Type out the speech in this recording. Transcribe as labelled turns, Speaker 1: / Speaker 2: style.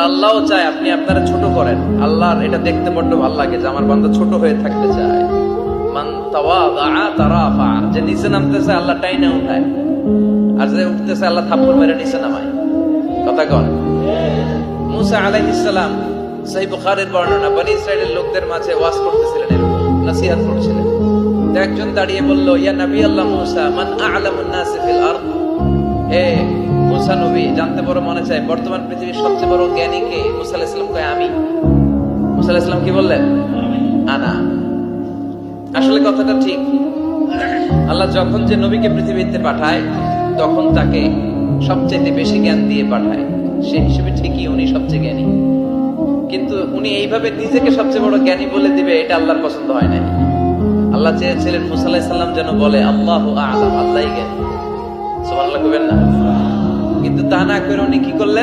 Speaker 1: আল্লাহও চায় আপনি আপনারা ছোট করেন। আল্লাহর এটা দেখতে বড্ড ভালো লাগে যে আমার বান্দা ছোট হয়ে থাকতে চায়। মান তাওয়াদা তারাফা, যে নিচে নামতেছে আল্লাহ টাইনা উঠায়, আর যে উঠতেছে আল্লাহ থাপ্পড় মেরে নিচে নামায়। কথা কন। মুসা আলাইহিস সালাম, সহিহ বুখারীর বর্ণনা, বনি ইসরাইলের লোকদের মাঝে ওয়াজ করতেছিলেন, এরকম নসিহত করছিলেন। তো একজন দাঁড়িয়ে বলল, ইয়া নবী আল্লাহ মুসা, মান আ'লামুন নাস ফিল আরদ। হে মুসা নবী, জানতে বড় মনে চায় বর্তমান পৃথিবীর সবচেয়ে বড় জ্ঞানী কে? মুসা আলাইহিস সালাম কয় আমি। মুসা আলাইহিস সালাম কি বললেন? আনা। আসলে কথাটা ঠিক। আল্লাহ যখন যে নবীকে পৃথিবীতে পাঠায় তখন তাকে সবচেয়ে বেশি জ্ঞান দিয়ে পাঠায়, সেই হিসেবে ঠিকই উনি সবচেয়ে জ্ঞানী। কিন্তু উনি এইভাবে নিজেকে সবচেয়ে বড় জ্ঞানী বলে দিবে, এটা আল্লাহর পছন্দ হয় না। আল্লাহ চেয়েছিলেন মুসা আলাইহিস সালাম যেন বলে আল্লাহু আ'লাম, আল্লাহই জ্ঞানী। সুবহানাল্লাহ কইবেন না? কিন্তু তা না করে উনি কি করলেন?